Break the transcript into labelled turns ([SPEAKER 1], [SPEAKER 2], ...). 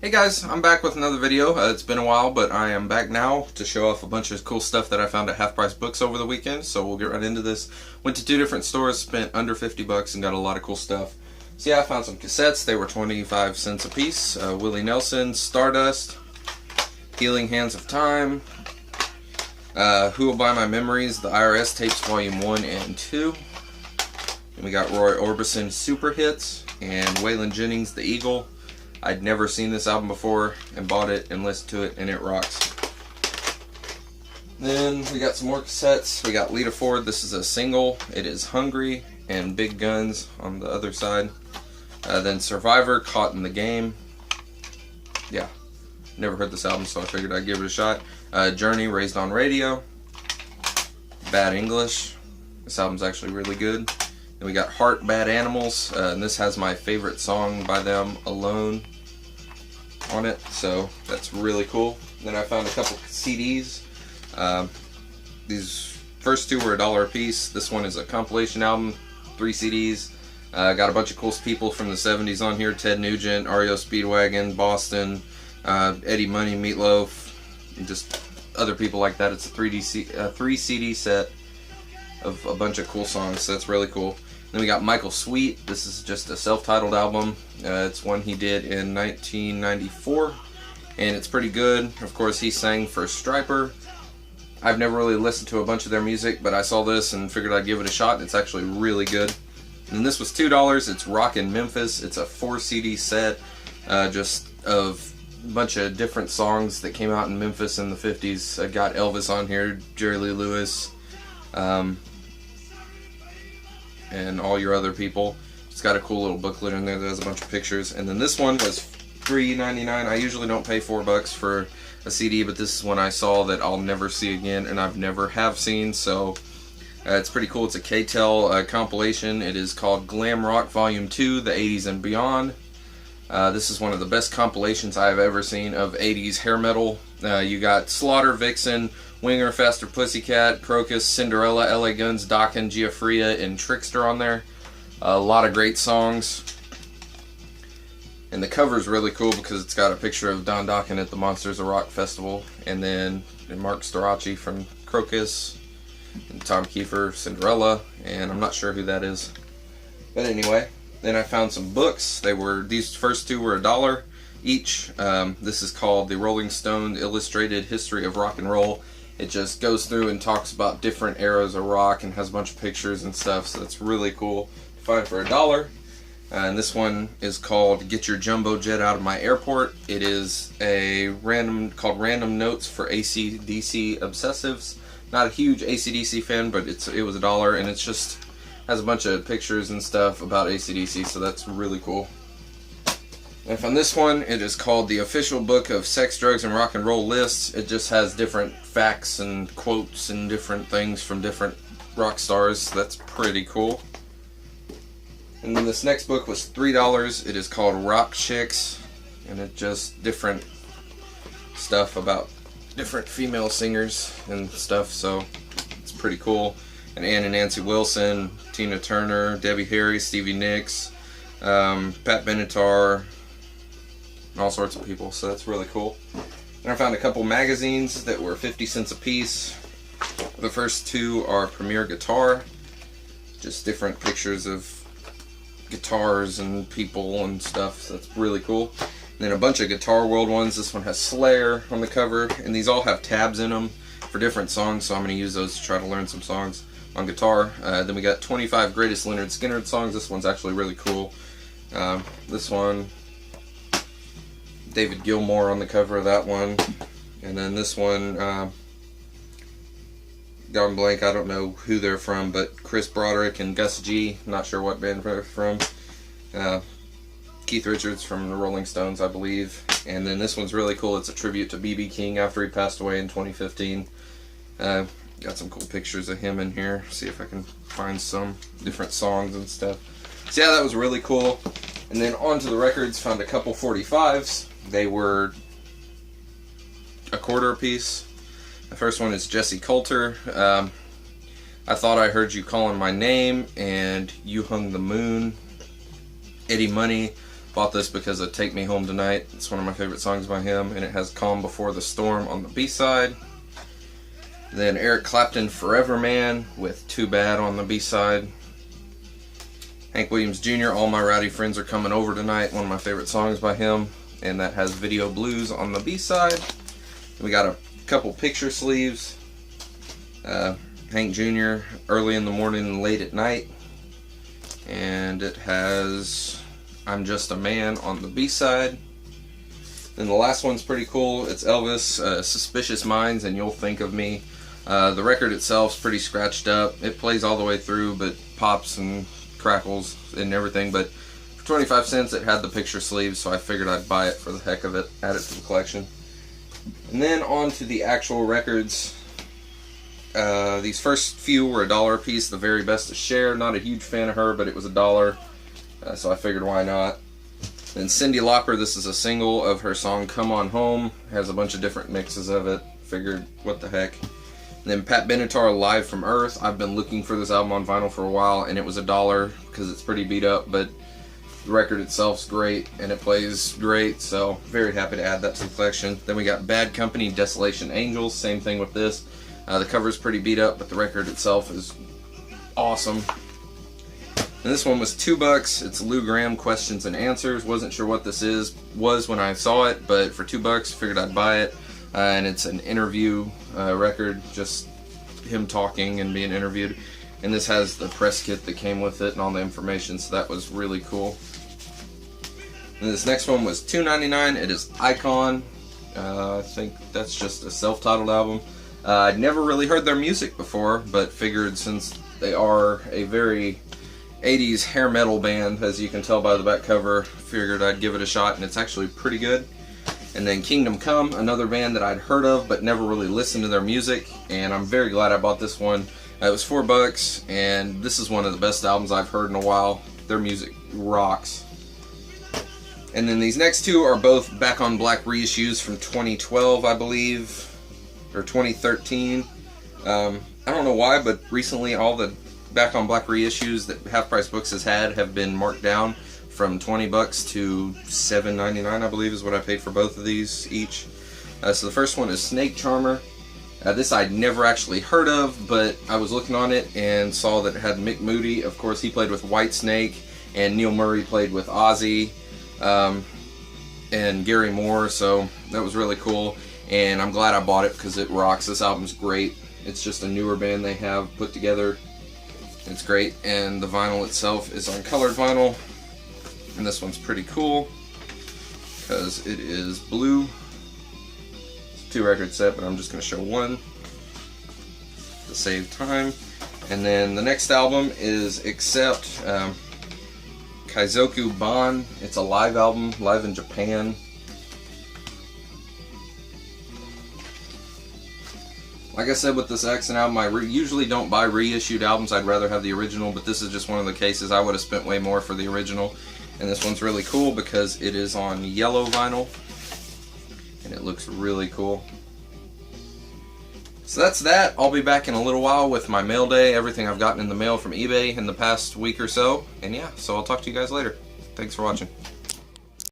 [SPEAKER 1] Hey guys, I'm back with another video. It's been a while, but I am back now to show off a bunch of cool stuff that I found at Half Price Books over the weekend. So we'll get right into this. Went to two different stores, spent under 50 bucks and got a lot of cool stuff. So yeah, I found some cassettes. They were 25 cents a piece. Willie Nelson, Stardust, Healing Hands of Time, Who Will Buy My Memories, the IRS Tapes Volume 1 and 2. And we got Roy Orbison Super Hits and Waylon Jennings The Eagle. I'd never seen this album before and bought it and listened to it, and it rocks. Then we got some more cassettes. We got Lita Ford. This is a single. It is Hungry, and Big Guns on the other side. Then Survivor, Caught in the Game. Yeah, never heard this album, so I figured I'd give it a shot. Journey, Raised on Radio. Bad English. This album's actually really good. Then we got Heart, Bad Animals, and this has my favorite song by them, Alone, on it, so that's really cool. Then I found a couple CDs. These first two were $1 a piece. This one is a compilation album, 3 CDs. Got a bunch of cool people from the 70s on here: Ted Nugent, REO Speedwagon, Boston, Eddie Money, Meatloaf, and just other people like that. It's a 3 CD set of a bunch of cool songs, so that's really cool. Then we got Michael Sweet. This is just a self-titled album. It's one he did in 1994, and it's pretty good. Of course, he sang for Stryper. I've never really listened to a bunch of their music, but I saw this and figured I'd give it a shot. It's actually really good. And this was $2. It's Rockin' Memphis. It's a 4 CD set, just of a bunch of different songs that came out in Memphis in the 50s. I got Elvis on here, Jerry Lee Lewis, and all your other people. It's got a cool little booklet in there that has a bunch of pictures. And then this one was $3.99. I usually don't pay $4 for a CD, but this is one I saw that I'll never see again, and I've never have seen, so it's pretty cool. It's a K-Tel compilation. It is called Glam Rock Volume 2, the 80s and Beyond. This is one of the best compilations I have ever seen of 80s hair metal. You got Slaughter, Vixen, Winger, Faster Pussycat, Crocus, Cinderella, LA Guns, Dokken, Giuffria, and Trickster on there. A lot of great songs. And the cover is really cool because it's got a picture of Don Dokken at the Monsters of Rock Festival, and then Mark Storace from Crocus, and Tom Kiefer, Cinderella, and I'm not sure who that is. But anyway, then I found some books. These first two were $1 each. This is called The Rolling Stone Illustrated History of Rock and Roll. It just goes through and talks about different eras of rock and has a bunch of pictures and stuff, so that's really cool to find for $1. And this one is called Get Your Jumbo Jet Out of My Airport. It is called Random Notes for AC/DC Obsessives. Not a huge AC/DC fan, but it was $1, and it's just has a bunch of pictures and stuff about AC/DC, so that's really cool. And I found this one. It is called The Official Book of Sex, Drugs, and Rock and Roll Lists. It just has different facts and quotes and different things from different rock stars. So that's pretty cool. And then this next book was $3. It is called Rock Chicks, and it's just different stuff about different female singers and stuff, so it's pretty cool. And Ann and Nancy Wilson, Tina Turner, Debbie Harry, Stevie Nicks, Pat Benatar, and all sorts of people, so that's really cool. And I found a couple magazines that were 50 cents a piece. The first two are Premier Guitar, just different pictures of guitars and people and stuff, so that's really cool. And then a bunch of Guitar World ones. This one has Slayer on the cover, and these all have tabs in them for different songs, so I'm going to use those to try to learn some songs on guitar. Then we got 25 Greatest Lynyrd Skynyrd Songs. This one's actually really cool. This one, David Gilmour on the cover of that one. And then this one, gone blank, I don't know who they're from, but Chris Broderick and Gus G, not sure what band they're from. Keith Richards from the Rolling Stones, I believe. And then this one's really cool. It's a tribute to B.B. King after he passed away in 2015. Got some cool pictures of him in here. See if I can find some different songs and stuff. So yeah, that was really cool. And then onto the records, found a couple 45s. They were $0.25 a piece. The first one is Jesse Coulter. I Thought I Heard You Calling My Name and You Hung the Moon. Eddie Money, Bought this because of Take Me Home Tonight. It's one of my favorite songs by him, and it has Calm Before the Storm on the B-side. Then Eric Clapton, Forever Man, with Too Bad on the B-side. Hank Williams Jr., All My Rowdy Friends Are Coming Over Tonight, one of my favorite songs by him, and that has Video Blues on the B-side. We got a couple picture sleeves. Hank Jr., Early in the Morning and Late at Night. And it has I'm Just a Man on the B-side. Then the last one's pretty cool. It's Elvis, Suspicious Minds and You'll Think of Me. The record itself's pretty scratched up. It plays all the way through, but pops and crackles and everything. But for 25 cents, it had the picture sleeves, so I figured I'd buy it for the heck of it, add it to the collection. And then on to the actual records. These first few were $1 a piece. The Very Best of Cher. Not a huge fan of her, but it was $1. So I figured why not. Then Cyndi Lauper, this is a single of her song Come On Home. Has a bunch of different mixes of it. Figured, what the heck. And then Pat Benatar, Live from Earth. I've been looking for this album on vinyl for a while, and it was $1 because it's pretty beat up, but the record itself's great, and it plays great, so very happy to add that to the collection. Then we got Bad Company, Desolation Angels. Same thing with this. The cover's pretty beat up, but the record itself is awesome. And this one was $2. It's Lou Gramm, Questions and Answers. Wasn't sure what this was when I saw it, but for $2, figured I'd buy it. And it's an interview record, just him talking and being interviewed. And this has the press kit that came with it and all the information, so that was really cool. And this next one was $2.99. It is Icon. I think that's just a self-titled album. I'd never really heard their music before, but figured since they are a very 80s hair metal band, as you can tell by the back cover, figured I'd give it a shot, and it's actually pretty good. And then Kingdom Come, another band that I'd heard of but never really listened to their music, and I'm very glad I bought this one. It was $4, and this is one of the best albums I've heard in a while. Their music rocks. And then these next two are both Back on Black reissues from 2012, I believe, or 2013. I don't know why, but recently all the Back on Black reissues that Half Price Books has had have been marked down from $20 to $7.99, I believe is what I paid for both of these each. So the first one is Snake Charmer. This I'd never actually heard of, but I was looking on it and saw that it had Mick Moody. Of course, he played with Whitesnake, and Neil Murray played with Ozzy, and Gary Moore, so that was really cool. And I'm glad I bought it because it rocks. This album's great. It's just a newer band they have put together. It's great, and the vinyl itself is on colored vinyl, and this one's pretty cool because it is blue. It's a 2-record set, but I'm just going to show one to save time. And then the next album is Accept, Kaizoku Ban. It's a live album, live in Japan. Like I said with this Accent album, I usually don't buy reissued albums. I'd rather have the original, but this is just one of the cases I would have spent way more for the original. And this one's really cool because it is on yellow vinyl, and it looks really cool. So that's that. I'll be back in a little while with my mail day, everything I've gotten in the mail from eBay in the past week or so. And yeah, so I'll talk to you guys later. Thanks for watching.